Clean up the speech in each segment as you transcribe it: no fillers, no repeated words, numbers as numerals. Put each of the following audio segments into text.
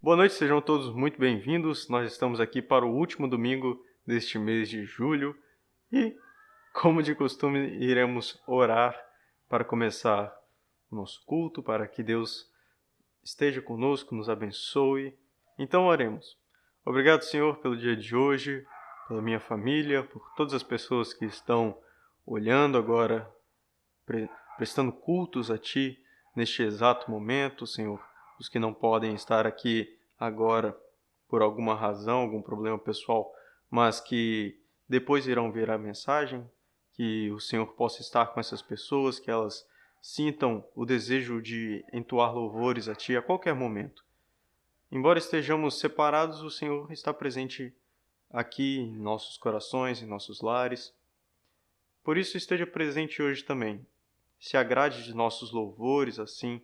Boa noite, sejam todos muito bem-vindos. Nós estamos aqui para o último domingo deste mês de julho e, como de costume, iremos orar para começar o nosso culto, para que Deus esteja conosco, nos abençoe. Então, oremos. Obrigado, Senhor, pelo dia de hoje, pela minha família, por todas as pessoas que estão olhando agora, prestando cultos a Ti neste exato momento, Senhor. Os que não podem estar aqui agora por alguma razão, algum problema pessoal, mas que depois irão ver a mensagem, que o Senhor possa estar com essas pessoas, que elas sintam o desejo de entoar louvores a Ti a qualquer momento. Embora estejamos separados, o Senhor está presente aqui em nossos corações, em nossos lares. Por isso esteja presente hoje também. Se agrade de nossos louvores, assim,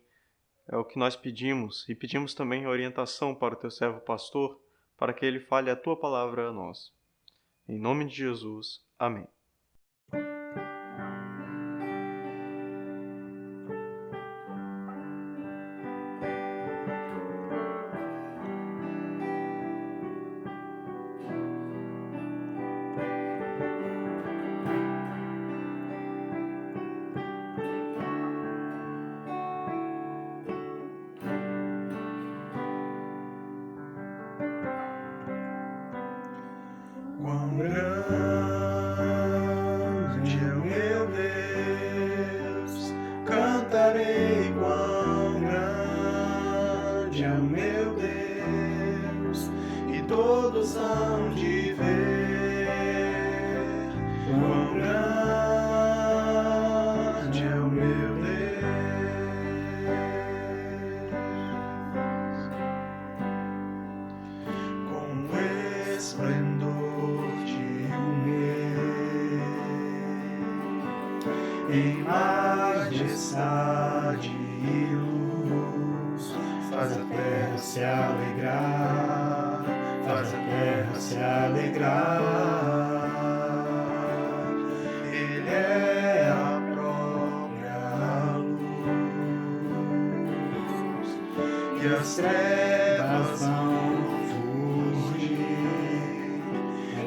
é o que nós pedimos, e pedimos também orientação para o Teu servo pastor, para que ele fale a Tua palavra a nós. Em nome de Jesus. Amém. Quão grande é o meu Deus, cantarei quão grande é o meu Deus, e todos hão de ver quão grande é o meu Deus, com esplendor em majestade e luz, faz a terra se alegrar, faz a terra se alegrar. Ele é a própria luz, e as trevas vão fugir,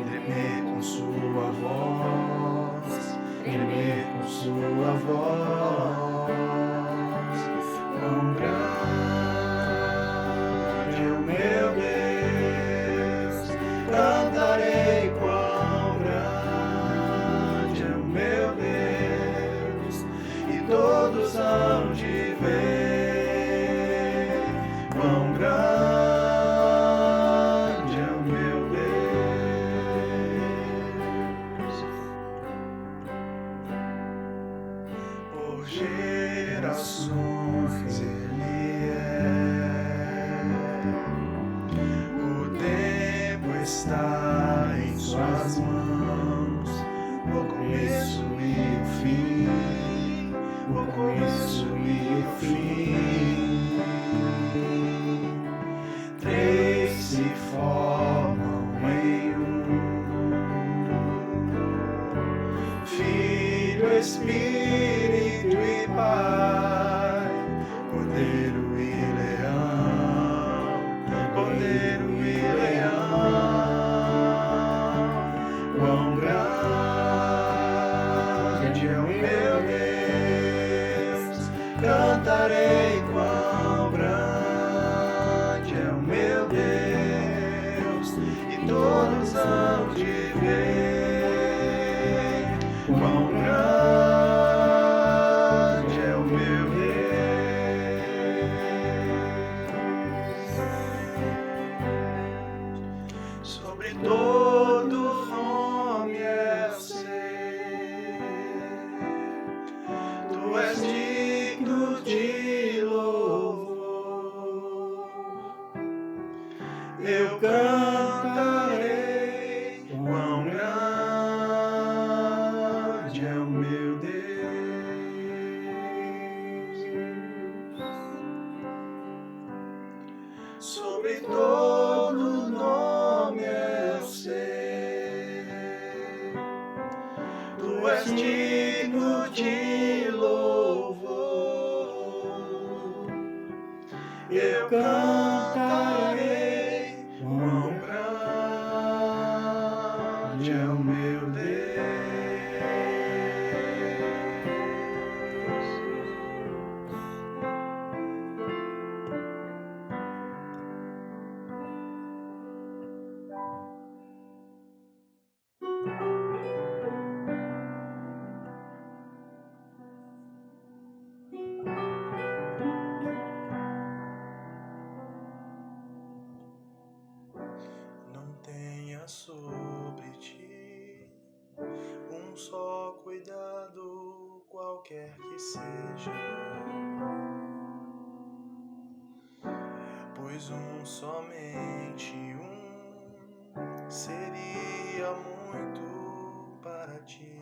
tremer com sua voz, tremer com sua voz. Quão grande é o meu Deus, cantarei quão grande é o meu Deus, e todos hão de ver quão grande é o meu Deus. Por gerações Ele é, o tempo está em suas mãos, o começo e o fim, o começo e o fim. Três se formam em Filho, Espírito e Pai, Cordeiro e Leão, Cordeiro e Leão. Quão grande é o meu Deus, cantarei quão grande é o meu Deus, e todos hão de ver quão grande é o meu Deus. Sobre todo nome é o ser, tu és digno de louvor. Eu cantarei quão grande é o meu Deus. Sobre todo nome é o ser, tu és digno de louvor. Eu cantarei quer que seja, pois somente seria muito para ti.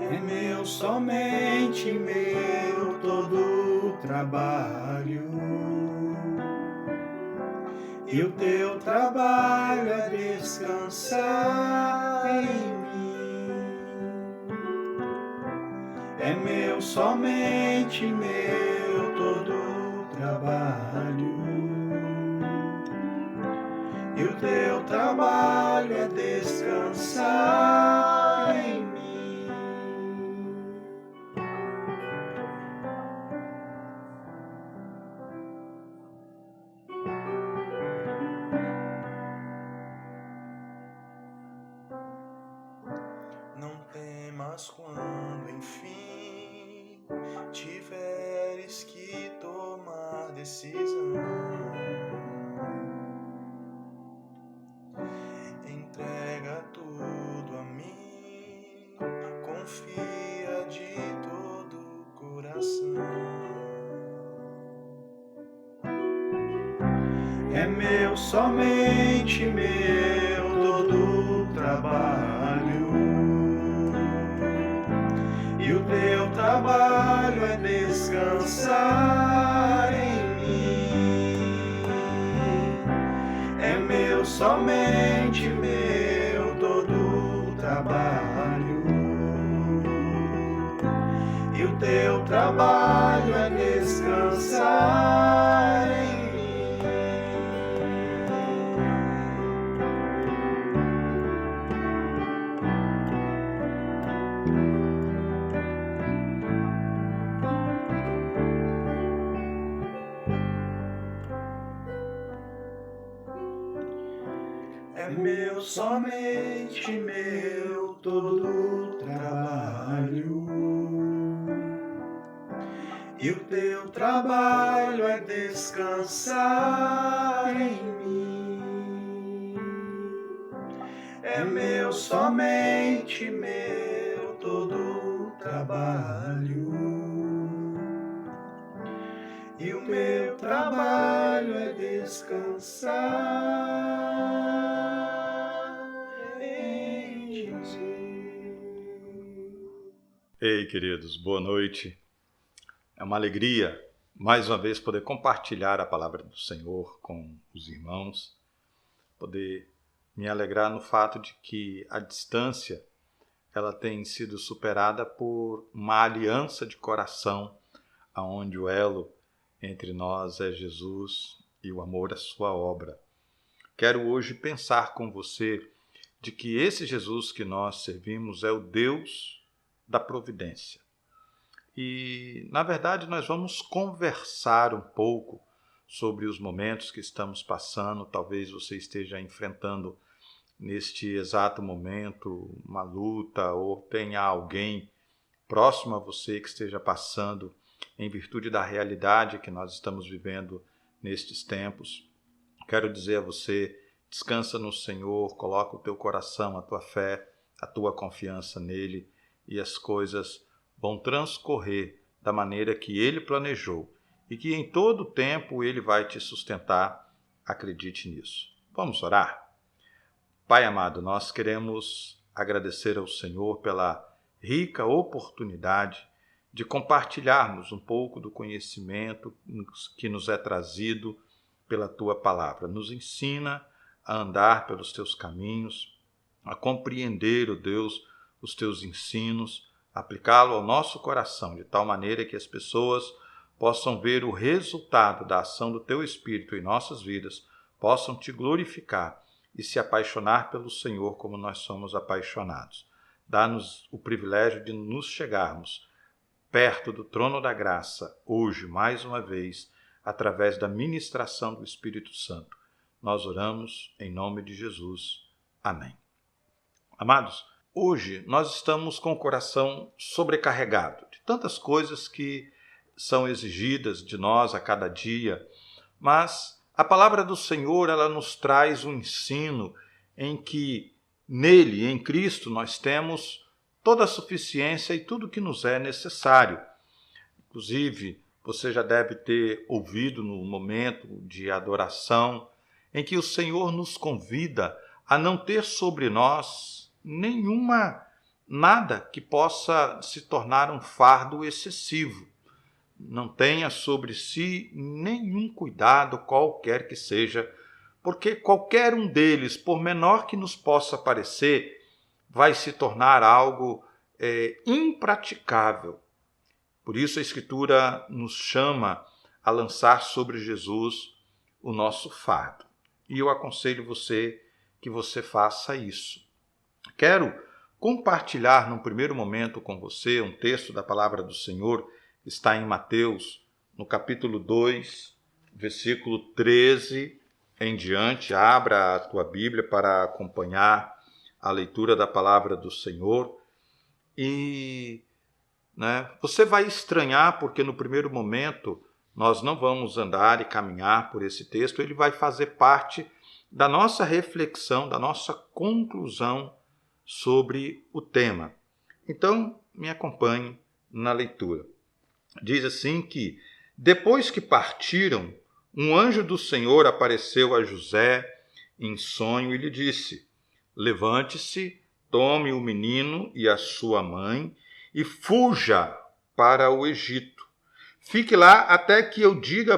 É meu, somente meu, todo o trabalho, e o teu trabalho é descansar em mim. É meu, somente meu, todo o trabalho, e o teu trabalho é descansar em mim. Não temas quando, enfim, tiveres que tomar decisão. Entrega tudo a mim, confia de todo o coração. É meu, somente meu, todo o trabalho, e o teu trabalho é descansar em mim. É meu, somente meu, todo o trabalho, e o teu trabalho é descansar em mim. É meu, somente meu, todo o trabalho, e o teu trabalho é descansar em mim. É meu, somente meu, todo o trabalho, e o meu trabalho é descansar em Jesus. Ei, queridos, boa noite. É uma alegria, mais uma vez, poder compartilhar a palavra do Senhor com os irmãos, poder me alegrar no fato de que a distância ela tem sido superada por uma aliança de coração, onde o elo entre nós é Jesus e o amor à sua obra. Quero hoje pensar com você de que esse Jesus que nós servimos é o Deus da providência. E, na verdade, nós vamos conversar um pouco sobre os momentos que estamos passando. Talvez você esteja enfrentando neste exato momento uma luta ou tenha alguém próximo a você que esteja passando em virtude da realidade que nós estamos vivendo nestes tempos. Quero dizer a você, descansa no Senhor, coloca o teu coração, a tua fé, a tua confiança nele, e as coisas vão transcorrer da maneira que Ele planejou e que em todo o tempo Ele vai te sustentar. Acredite nisso. Vamos orar? Pai amado, nós queremos agradecer ao Senhor pela rica oportunidade de compartilharmos um pouco do conhecimento que nos é trazido pela Tua Palavra. Nos ensina a andar pelos Teus caminhos, a compreender, ó Deus, os Teus ensinos, aplicá-lo ao nosso coração, de tal maneira que as pessoas possam ver o resultado da ação do Teu Espírito em nossas vidas, possam Te glorificar e se apaixonar pelo Senhor como nós somos apaixonados. Dá-nos o privilégio de nos chegarmos perto do trono da graça, hoje, mais uma vez, através da ministração do Espírito Santo. Nós oramos em nome de Jesus. Amém. Amados, hoje nós estamos com o coração sobrecarregado de tantas coisas que são exigidas de nós a cada dia, mas a palavra do Senhor ela nos traz um ensino em que nele, em Cristo, nós temos toda a suficiência e tudo que nos é necessário. Inclusive, você já deve ter ouvido no momento de adoração em que o Senhor nos convida a não ter sobre nós nada que possa se tornar um fardo excessivo. Não tenha sobre si nenhum cuidado qualquer que seja, porque qualquer um deles, por menor que nos possa parecer, vai se tornar algo impraticável. Por isso a Escritura nos chama a lançar sobre Jesus o nosso fardo. E eu aconselho você que você faça isso. Quero compartilhar num primeiro momento com você um texto da palavra do Senhor, que está em Mateus, no capítulo 2, versículo 13 em diante. Abra a tua Bíblia para acompanhar a leitura da palavra do Senhor. E você vai estranhar, porque no primeiro momento nós não vamos andar e caminhar por esse texto. Ele vai fazer parte da nossa reflexão, da nossa conclusão sobre o tema. Então, me acompanhe na leitura. Diz assim que, depois que partiram, um anjo do Senhor apareceu a José em sonho e lhe disse: levante-se, tome o menino e a sua mãe e fuja para o Egito. Fique lá até que eu diga a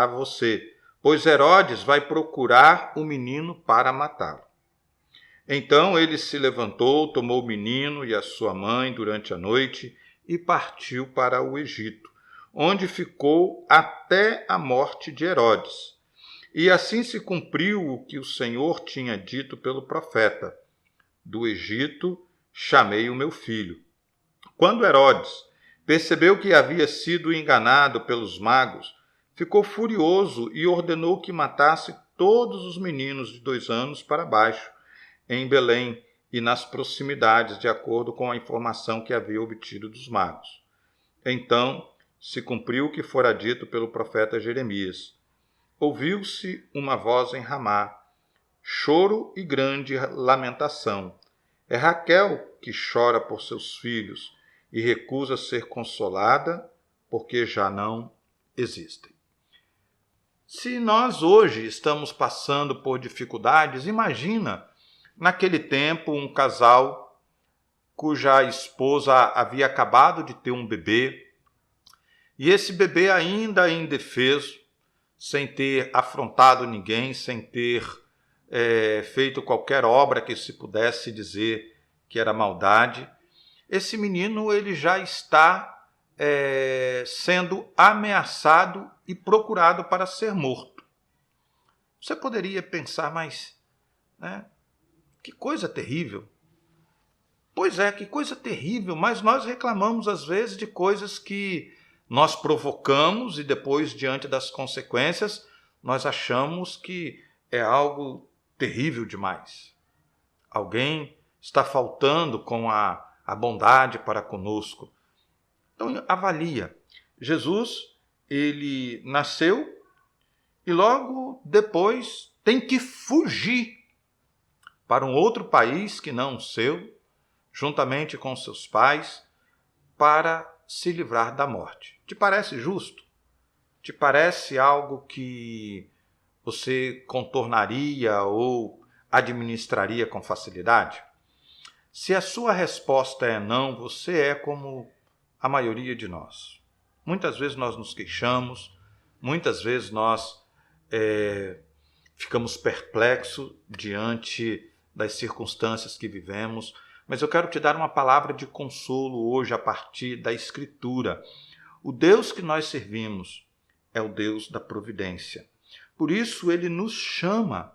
você, pois Herodes vai procurar o menino para matá-lo. Então ele se levantou, tomou o menino e a sua mãe durante a noite e partiu para o Egito, onde ficou até a morte de Herodes. E assim se cumpriu o que o Senhor tinha dito pelo profeta: do Egito chamei o meu filho. Quando Herodes percebeu que havia sido enganado pelos magos, ficou furioso e ordenou que matasse todos os meninos de 2 anos para baixo, em Belém e nas proximidades, de acordo com a informação que havia obtido dos magos. Então se cumpriu o que fora dito pelo profeta Jeremias. Ouviu-se uma voz em Ramá, choro e grande lamentação. É Raquel que chora por seus filhos e recusa ser consolada, porque já não existem. Se nós hoje estamos passando por dificuldades, imagina naquele tempo um casal cuja esposa havia acabado de ter um bebê, e esse bebê ainda indefeso, sem ter afrontado ninguém, sem ter feito qualquer obra que se pudesse dizer que era maldade, esse menino ele já está sendo ameaçado e procurado para ser morto. Você poderia pensar, mas que coisa terrível. Pois é, que coisa terrível, mas nós reclamamos às vezes de coisas que nós provocamos e depois, diante das consequências, nós achamos que é algo terrível demais. Alguém está faltando com a bondade para conosco. Então, avalia. Jesus, ele nasceu e logo depois tem que fugir para um outro país que não o seu, juntamente com seus pais, para se livrar da morte. Te parece justo? Te parece algo que você contornaria ou administraria com facilidade? Se a sua resposta é não, você é como a maioria de nós. Muitas vezes nós nos queixamos, muitas vezes nós ficamos perplexos diante das circunstâncias que vivemos, mas eu quero te dar uma palavra de consolo hoje a partir da Escritura. O Deus que nós servimos é o Deus da providência. Por isso ele nos chama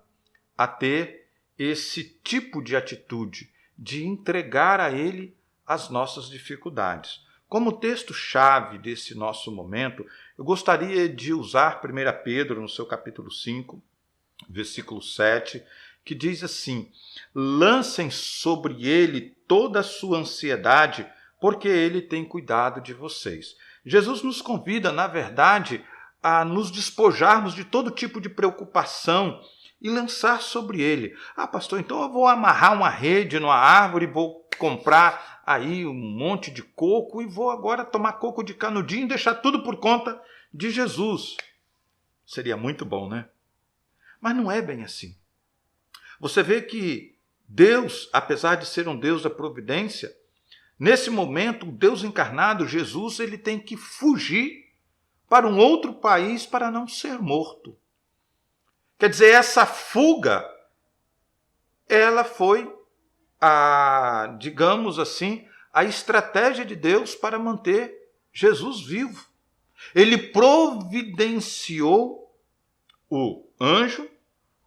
a ter esse tipo de atitude, de entregar a ele as nossas dificuldades. Como texto-chave desse nosso momento, eu gostaria de usar 1 Pedro, no seu capítulo 5, versículo 7, que diz assim: lancem sobre ele toda a sua ansiedade, porque ele tem cuidado de vocês. Jesus nos convida, na verdade, a nos despojarmos de todo tipo de preocupação e lançar sobre ele. Ah, pastor, então eu vou amarrar uma rede numa árvore, vou comprar aí um monte de coco e vou agora tomar coco de canudinho e deixar tudo por conta de Jesus. Seria muito bom, né? Mas não é bem assim. Você vê que Deus, apesar de ser um Deus da providência, nesse momento, o Deus encarnado, Jesus, ele tem que fugir para um outro país para não ser morto. Quer dizer, essa fuga, ela foi digamos assim, a estratégia de Deus para manter Jesus vivo. Ele providenciou o anjo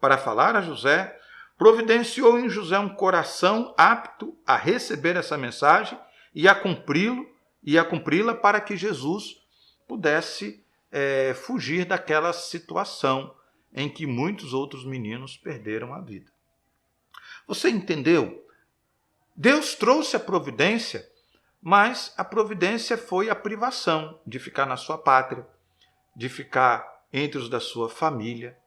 para falar a José, providenciou em José um coração apto a receber essa mensagem e a cumpri-la para que Jesus pudesse fugir daquela situação em que muitos outros meninos perderam a vida. Você entendeu? Deus trouxe a providência, mas a providência foi a privação de ficar na sua pátria, de ficar entre os da sua família,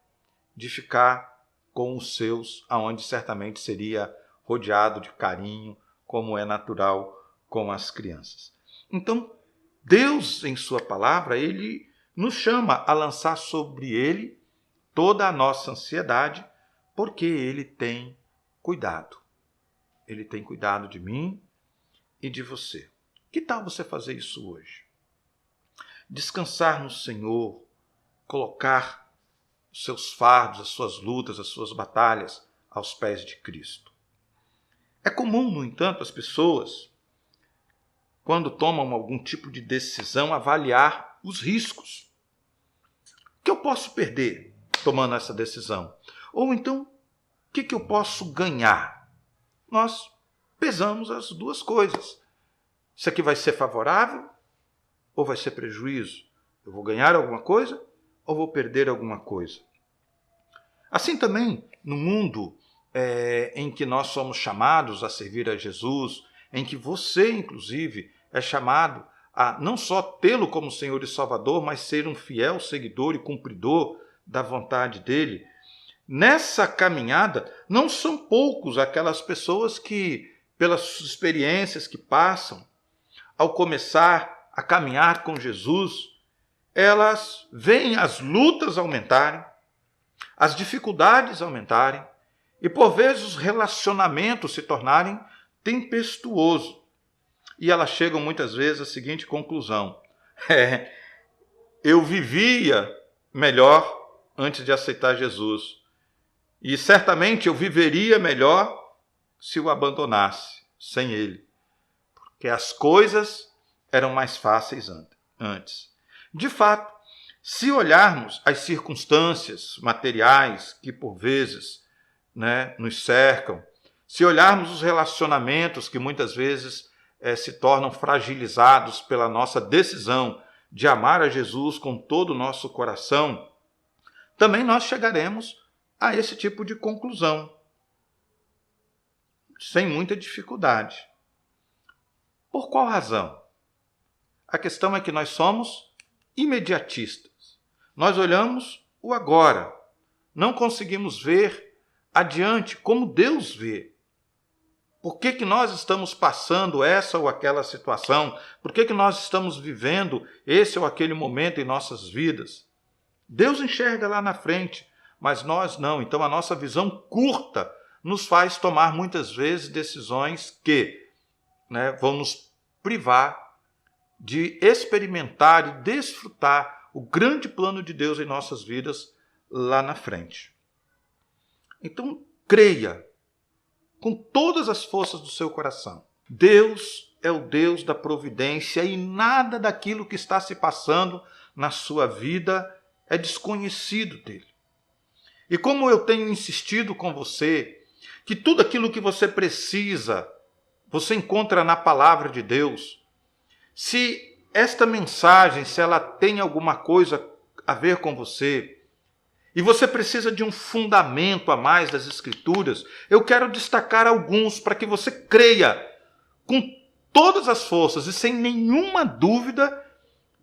de ficar com os seus, aonde certamente seria rodeado de carinho, como é natural com as crianças. Então, Deus, em sua palavra, ele nos chama a lançar sobre ele toda a nossa ansiedade, porque ele tem cuidado. Ele tem cuidado de mim e de você. Que tal você fazer isso hoje? Descansar no Senhor, colocar os seus fardos, as suas lutas, as suas batalhas aos pés de Cristo. É comum, no entanto, as pessoas, quando tomam algum tipo de decisão, avaliar os riscos. O que eu posso perder tomando essa decisão? Ou então, o que eu posso ganhar? Nós pesamos as duas coisas. Isso aqui vai ser favorável ou vai ser prejuízo? Eu vou ganhar alguma coisa ou vou perder alguma coisa? Assim também, no mundo em que nós somos chamados a servir a Jesus, em que você, inclusive, é chamado a não só tê-lo como Senhor e Salvador, mas ser um fiel seguidor e cumpridor da vontade dele. Nessa caminhada, não são poucos aquelas pessoas que, pelas experiências que passam, ao começar a caminhar com Jesus, elas veem as lutas aumentarem, as dificuldades aumentarem e, por vezes, os relacionamentos se tornarem tempestuosos. E elas chegam muitas vezes à seguinte conclusão: eu vivia melhor antes de aceitar Jesus. E certamente eu viveria melhor se o abandonasse, sem ele. Porque as coisas eram mais fáceis antes. De fato, se olharmos as circunstâncias materiais que por vezes nos cercam, se olharmos os relacionamentos que muitas vezes se tornam fragilizados pela nossa decisão de amar a Jesus com todo o nosso coração, também nós chegaremos a esse tipo de conclusão, sem muita dificuldade. Por qual razão? A questão é que nós somos imediatistas. Nós olhamos o agora. Não conseguimos ver adiante como Deus vê. Por que nós estamos passando essa ou aquela situação? Por que nós estamos vivendo esse ou aquele momento em nossas vidas? Deus enxerga lá na frente, mas nós não. Então a nossa visão curta nos faz tomar muitas vezes decisões que vão nos privar de experimentar e desfrutar o grande plano de Deus em nossas vidas lá na frente. Então creia com todas as forças do seu coração. Deus é o Deus da providência e nada daquilo que está se passando na sua vida é desconhecido dele. E como eu tenho insistido com você, que tudo aquilo que você precisa, você encontra na palavra de Deus. Se esta mensagem, se ela tem alguma coisa a ver com você, e você precisa de um fundamento a mais das Escrituras, eu quero destacar alguns para que você creia com todas as forças e sem nenhuma dúvida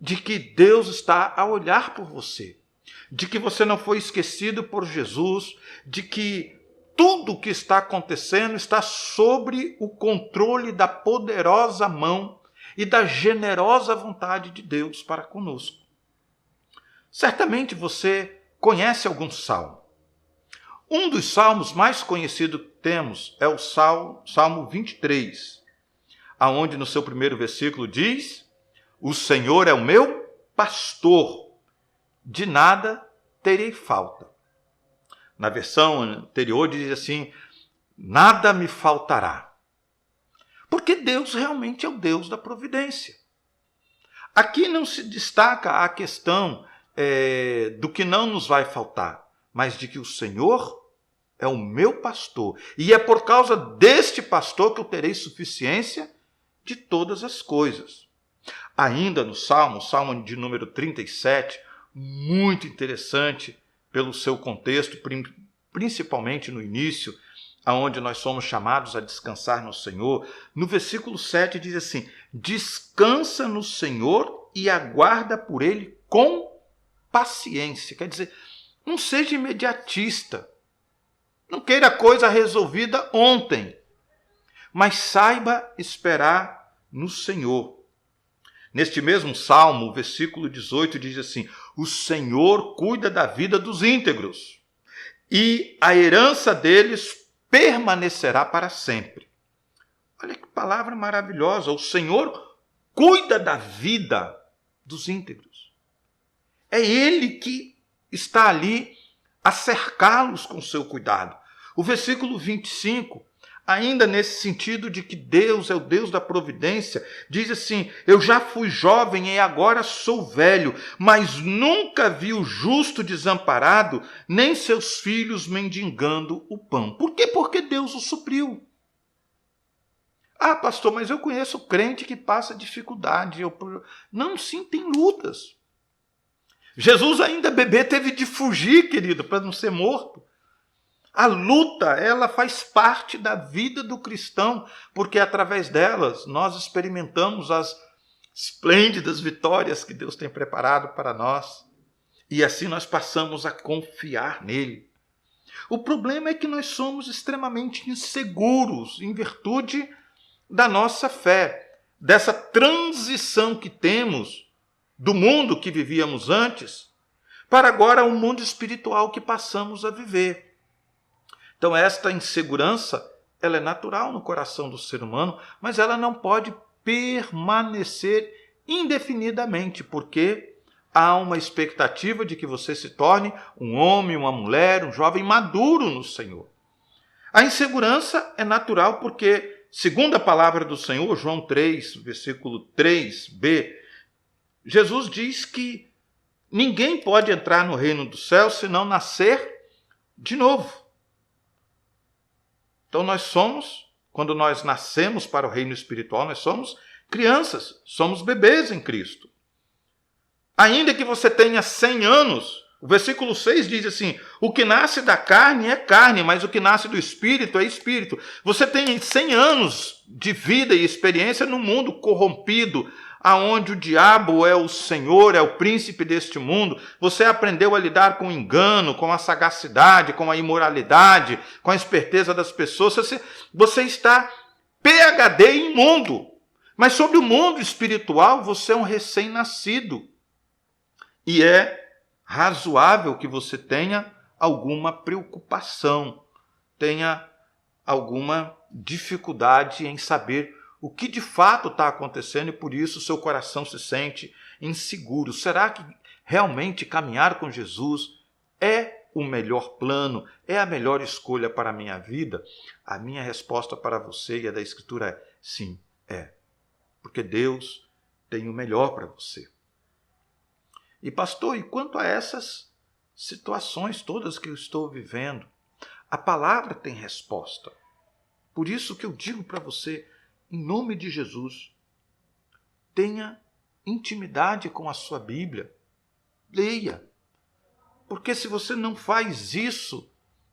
de que Deus está a olhar por você. de que você não foi esquecido por Jesus, de que tudo o que está acontecendo está sobre o controle da poderosa mão e da generosa vontade de Deus para conosco. Certamente você conhece algum salmo. Um dos salmos mais conhecidos que temos é o Salmo 23, aonde no seu primeiro versículo diz: o Senhor é o meu pastor, de nada terei falta. Na versão anterior diz assim: nada me faltará. Porque Deus realmente é o Deus da providência. Aqui não se destaca a questão do que não nos vai faltar, mas de que o Senhor é o meu pastor. E é por causa deste pastor que eu terei suficiência de todas as coisas. Ainda no Salmo de número 37, muito interessante pelo seu contexto, principalmente no início, aonde nós somos chamados a descansar no Senhor. No versículo 7 diz assim: descansa no Senhor e aguarda por Ele com paciência. Quer dizer, não seja imediatista. Não queira a coisa resolvida ontem, mas saiba esperar no Senhor. Neste mesmo salmo, o versículo 18 diz assim: o Senhor cuida da vida dos íntegros, e a herança deles permanecerá para sempre. Olha que palavra maravilhosa. O Senhor cuida da vida dos íntegros. É Ele que está ali a cercá-los com seu cuidado. O versículo 25, ainda nesse sentido de que Deus é o Deus da providência, diz assim: eu já fui jovem e agora sou velho, mas nunca vi o justo desamparado, nem seus filhos mendigando o pão. Por quê? Porque Deus o supriu. Ah, pastor, mas eu conheço crente que passa dificuldade. Não, sim, tem lutas. Jesus ainda bebê teve de fugir, querido, para não ser morto. A luta, ela faz parte da vida do cristão, porque através delas nós experimentamos as esplêndidas vitórias que Deus tem preparado para nós. E assim nós passamos a confiar nele. O problema é que nós somos extremamente inseguros em virtude da nossa fé, dessa transição que temos do mundo que vivíamos antes para agora o mundo espiritual que passamos a viver. Então esta insegurança, ela é natural no coração do ser humano, mas ela não pode permanecer indefinidamente, porque há uma expectativa de que você se torne um homem, uma mulher, um jovem maduro no Senhor. A insegurança é natural porque, segundo a palavra do Senhor, João 3, versículo 3b, Jesus diz que ninguém pode entrar no reino do céu se não nascer de novo. Então nós somos, quando nós nascemos para o reino espiritual, nós somos crianças, somos bebês em Cristo. Ainda que você tenha 100 anos, o versículo 6 diz assim: o que nasce da carne é carne, mas o que nasce do espírito é espírito. Você tem 100 anos de vida e experiência no mundo corrompido, aonde o diabo é o senhor, é o príncipe deste mundo. Você aprendeu a lidar com o engano, com a sagacidade, com a imoralidade, com a esperteza das pessoas. Você está PhD em mundo. Mas sobre o mundo espiritual, você é um recém-nascido. E é razoável que você tenha alguma preocupação, tenha alguma dificuldade em saber o que de fato está acontecendo e por isso o seu coração se sente inseguro. Será que realmente caminhar com Jesus é o melhor plano, é a melhor escolha para a minha vida? A minha resposta para você e a da Escritura é sim, é. Porque Deus tem o melhor para você. E pastor, e quanto a essas situações todas que eu estou vivendo? A palavra tem resposta. Por isso que eu digo para você, em nome de Jesus, tenha intimidade com a sua Bíblia. Leia. Porque se você não faz isso,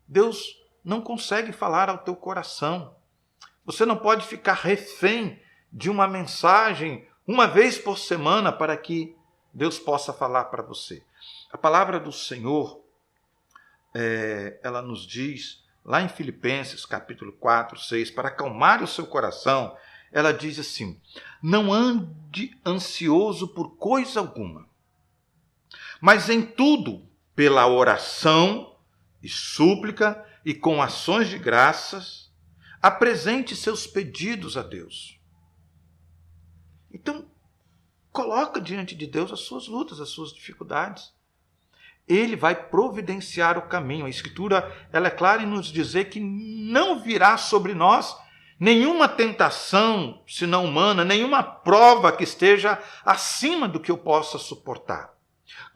Deus não consegue falar ao teu coração. Você não pode ficar refém de uma mensagem uma vez por semana para que Deus possa falar para você. A palavra do Senhor, ela nos diz, lá em Filipenses, capítulo 4, 6, para acalmar o seu coração, ela diz assim: não ande ansioso por coisa alguma, mas em tudo, pela oração e súplica e com ações de graças, apresente seus pedidos a Deus. Então, coloca diante de Deus as suas lutas, as suas dificuldades. Ele vai providenciar o caminho. A Escritura, ela é clara em nos dizer que não virá sobre nós nenhuma tentação, senão humana, nenhuma prova que esteja acima do que eu possa suportar.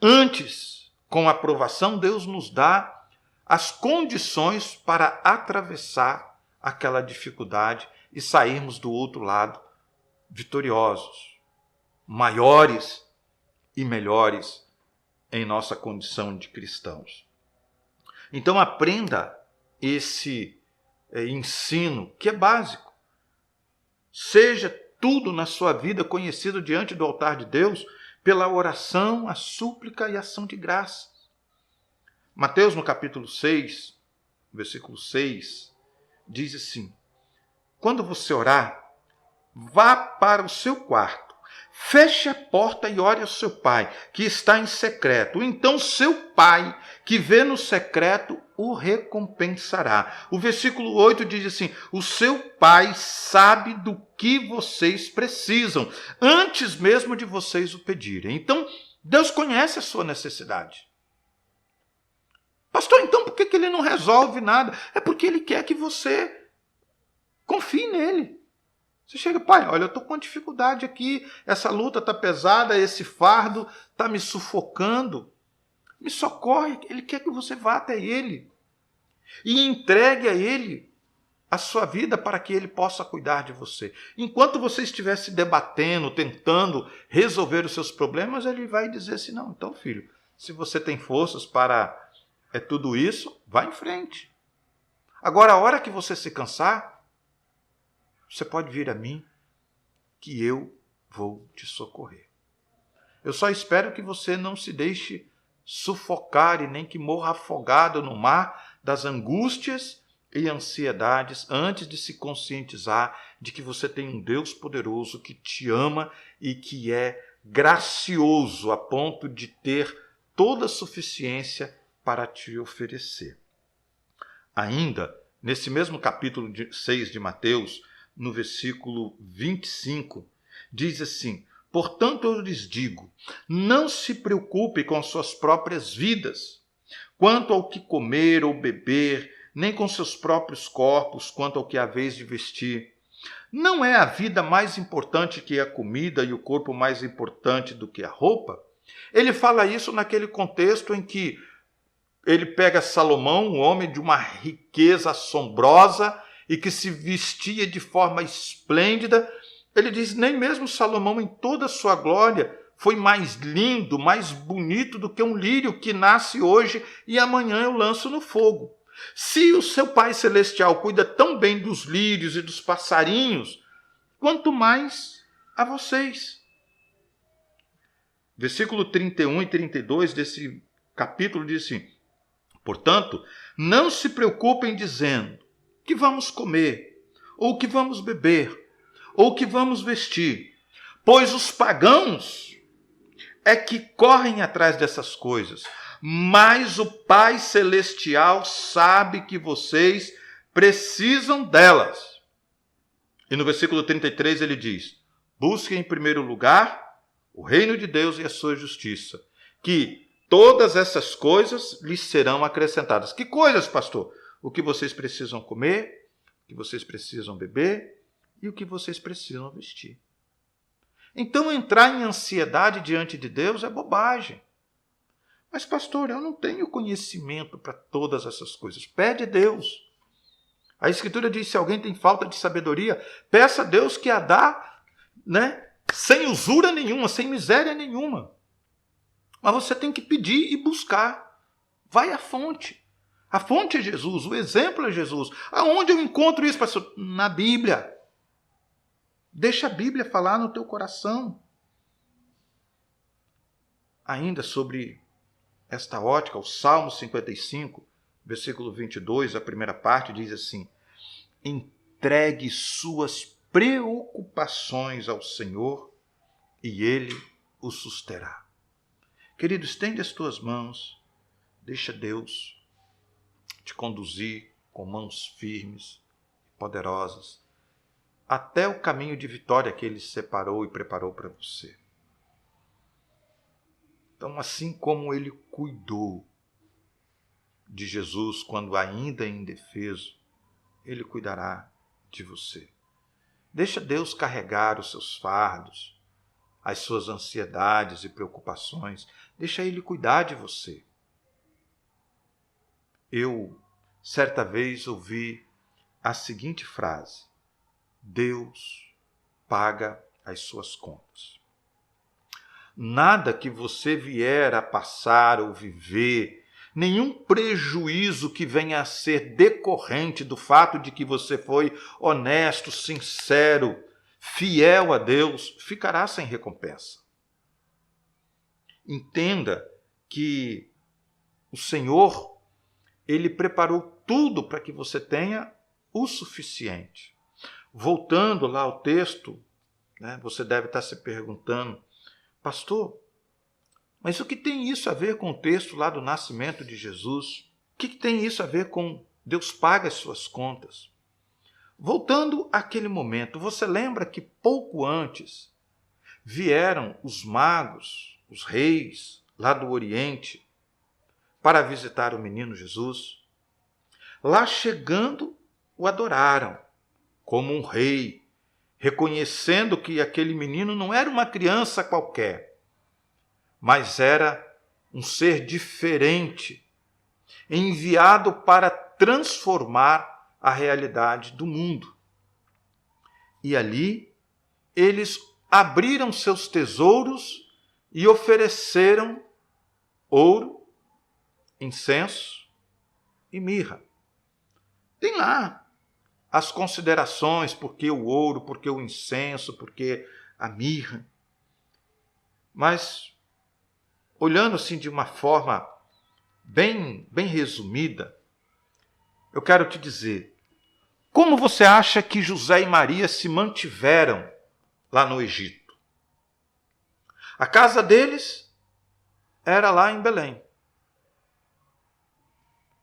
Antes, com a aprovação, Deus nos dá as condições para atravessar aquela dificuldade e sairmos do outro lado vitoriosos, maiores e melhores em nossa condição de cristãos. Então aprenda esse ensino que é básico. Seja tudo na sua vida conhecido diante do altar de Deus pela oração, a súplica e a ação de graça. Mateus, no capítulo 6, versículo 6, diz assim: quando você orar, vá para o seu quarto, feche a porta e ore ao seu pai, que está em secreto. Então seu pai, que vê no secreto, o recompensará. O versículo 8 diz assim: o seu pai sabe do que vocês precisam, antes mesmo de vocês o pedirem. Então, Deus conhece a sua necessidade. Pastor, então por que ele não resolve nada? É porque ele quer que você confie nele. Você chega: pai, olha, eu estou com uma dificuldade aqui, essa luta está pesada, esse fardo está me sufocando. Me socorre. Ele quer que você vá até ele e entregue a ele a sua vida para que ele possa cuidar de você. Enquanto você estiver se debatendo, tentando resolver os seus problemas, ele vai dizer assim: não, então filho, se você tem forças para tudo isso, vá em frente. Agora, a hora que você se cansar, você pode vir a mim, que eu vou te socorrer. Eu só espero que você não se deixe sufocar e nem que morra afogado no mar das angústias e ansiedades antes de se conscientizar de que você tem um Deus poderoso que te ama e que é gracioso a ponto de ter toda a suficiência para te oferecer. Ainda, nesse mesmo capítulo 6 de Mateus, no versículo 25, diz assim: portanto eu lhes digo, não se preocupe com as suas próprias vidas, quanto ao que comer ou beber, nem com seus próprios corpos, quanto ao que haveis de vestir. Não é a vida mais importante que a comida e o corpo mais importante do que a roupa? Ele fala isso naquele contexto em que ele pega Salomão, um homem de uma riqueza assombrosa e que se vestia de forma esplêndida. Ele diz: nem mesmo Salomão, em toda a sua glória, foi mais lindo, mais bonito do que um lírio que nasce hoje e amanhã eu lanço no fogo. Se o seu Pai Celestial cuida tão bem dos lírios e dos passarinhos, quanto mais a vocês. Versículo 31 e 32 desse capítulo diz assim: portanto, não se preocupem dizendo: que vamos comer, ou que vamos beber, ou que vamos vestir, pois os pagãos é que correm atrás dessas coisas, mas o Pai Celestial sabe que vocês precisam delas. E no versículo 33 ele diz: busquem em primeiro lugar o reino de Deus e a sua justiça, que todas essas coisas lhes serão acrescentadas. Que coisas, pastor? O que vocês precisam comer, o que vocês precisam beber e o que vocês precisam vestir. Então, entrar em ansiedade diante de Deus é bobagem. Mas, pastor, eu não tenho conhecimento para todas essas coisas. Pede a Deus. A Escritura diz: se alguém tem falta de sabedoria, peça a Deus que a dá, sem usura nenhuma, sem miséria nenhuma. Mas você tem que pedir e buscar. Vai à fonte. A fonte é Jesus, o exemplo é Jesus. Aonde eu encontro isso, pastor? Na Bíblia. Deixa a Bíblia falar no teu coração. ainda sobre esta ótica, o Salmo 55, versículo 22, a primeira parte, diz assim: entregue suas preocupações ao Senhor e Ele o susterá. Querido, estende as tuas mãos, deixa Deus te conduzir com mãos firmes e poderosas até o caminho de vitória que Ele separou e preparou para você. Então, assim como Ele cuidou de Jesus quando ainda indefeso, Ele cuidará de você. Deixa Deus carregar os seus fardos, as suas ansiedades e preocupações. Deixa Ele cuidar de você. Eu, certa vez, ouvi a seguinte frase: Deus paga as suas contas. Nada que você vier a passar ou viver, nenhum prejuízo que venha a ser decorrente do fato de que você foi honesto, sincero, fiel a Deus, ficará sem recompensa. Entenda que o Senhor, Ele preparou tudo para que você tenha o suficiente. Voltando lá ao texto, você deve estar se perguntando: pastor, mas o que tem isso a ver com o texto lá do nascimento de Jesus? O que tem isso a ver com Deus paga as suas contas? Voltando àquele momento, você lembra que pouco antes vieram os magos, os reis lá do Oriente, para visitar o menino Jesus? Lá chegando, o adoraram como um rei, reconhecendo que aquele menino não era uma criança qualquer, mas era um ser diferente, enviado para transformar a realidade do mundo. E ali eles abriram seus tesouros e ofereceram ouro, incenso e mirra. Tem lá as considerações, por que o ouro, por que o incenso, por que a mirra. Mas, olhando assim de uma forma bem resumida, eu quero te dizer, como você acha que José e Maria se mantiveram lá no Egito? A casa deles era lá em Belém.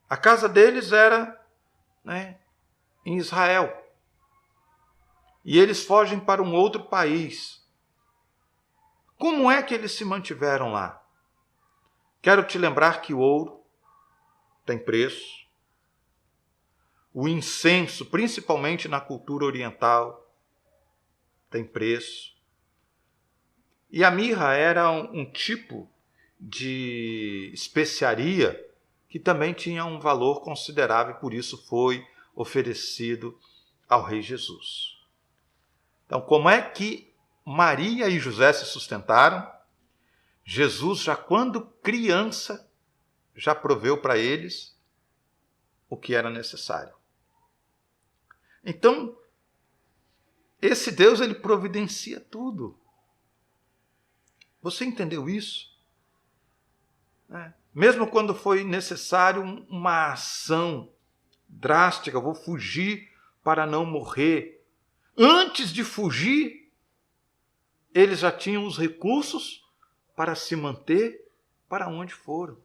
A casa deles era, em Israel. E eles fogem para um outro país. Como é que eles se mantiveram lá? Quero te lembrar que o ouro tem preço. O incenso, principalmente na cultura oriental, tem preço. E a mirra era um tipo de especiaria que também tinha um valor considerável, por isso foi oferecido ao rei Jesus. Então, como é que Maria e José se sustentaram? Jesus, já quando criança, já proveu para eles o que era necessário. Então, esse Deus, ele providencia tudo. Você entendeu isso? Mesmo quando foi necessário uma ação drástica, eu vou fugir para não morrer. Antes de fugir, eles já tinham os recursos para se manter para onde foram.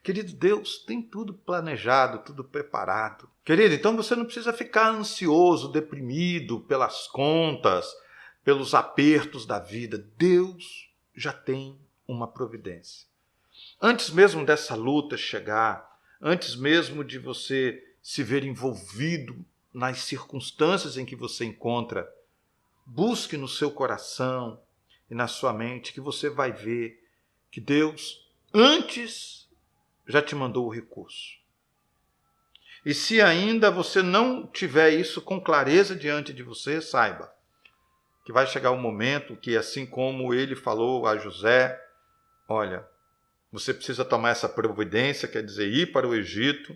Querido, Deus tem tudo planejado, tudo preparado. Querido, então você não precisa ficar ansioso, deprimido pelas contas, pelos apertos da vida. Deus já tem uma providência. Antes mesmo dessa luta chegar, antes mesmo de você se ver envolvido nas circunstâncias em que você encontra, busque no seu coração e na sua mente que você vai ver que Deus antes já te mandou o recurso. E se ainda você não tiver isso com clareza diante de você, saiba que vai chegar um momento que, assim como ele falou a José, olha, você precisa tomar essa providência, quer dizer, ir para o Egito.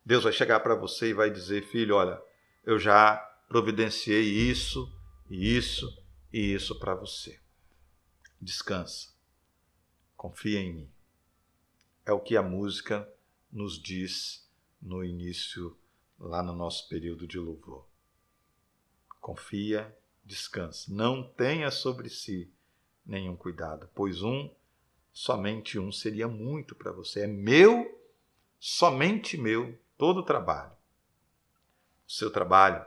Deus vai chegar para você e vai dizer, filho, olha, eu já providenciei isso, e isso e isso para você. Descansa. Confia em mim. É o que a música nos diz no início, lá no nosso período de louvor. Confia, descansa. Não tenha sobre si nenhum cuidado, pois somente um seria muito para você. É meu, somente meu, todo o trabalho. O seu trabalho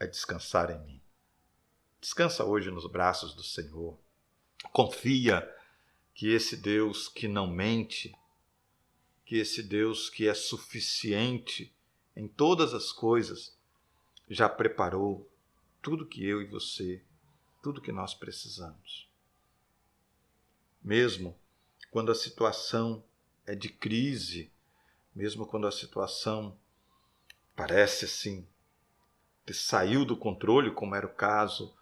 é descansar em mim. Descansa hoje nos braços do Senhor. Confia que esse Deus que não mente, que esse Deus que é suficiente em todas as coisas, já preparou tudo que eu e você, tudo que nós precisamos. Mesmo quando a situação é de crise, mesmo quando a situação parece assim, que saiu do controle, como era o caso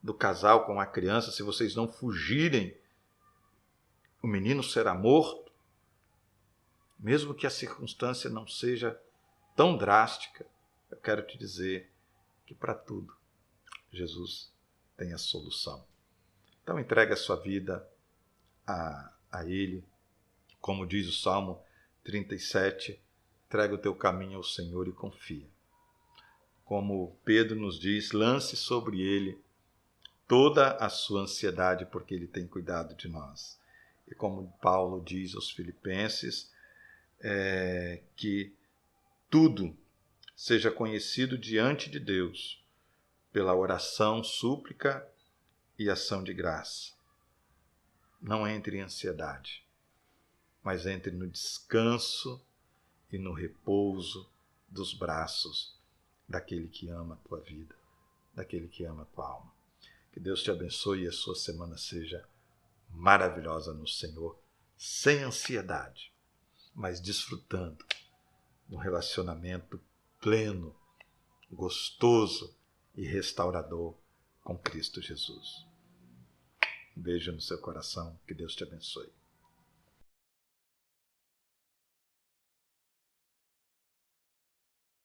do casal com a criança, se vocês não fugirem, o menino será morto, mesmo que a circunstância não seja tão drástica, eu quero te dizer que para tudo Jesus tem a solução. Então entregue a sua vida a Ele, como diz o Salmo 37, entrega o teu caminho ao Senhor e confia. Como Pedro nos diz, lance sobre Ele toda a sua ansiedade, porque Ele tem cuidado de nós. E como Paulo diz aos Filipenses, que tudo seja conhecido diante de Deus pela oração, súplica e ação de graça. Não entre em ansiedade, mas entre no descanso e no repouso dos braços daquele que ama a tua vida, daquele que ama a tua alma. Que Deus te abençoe e a sua semana seja maravilhosa no Senhor, sem ansiedade, mas desfrutando de um relacionamento pleno, gostoso e restaurador com Cristo Jesus. Um beijo no seu coração, que Deus te abençoe.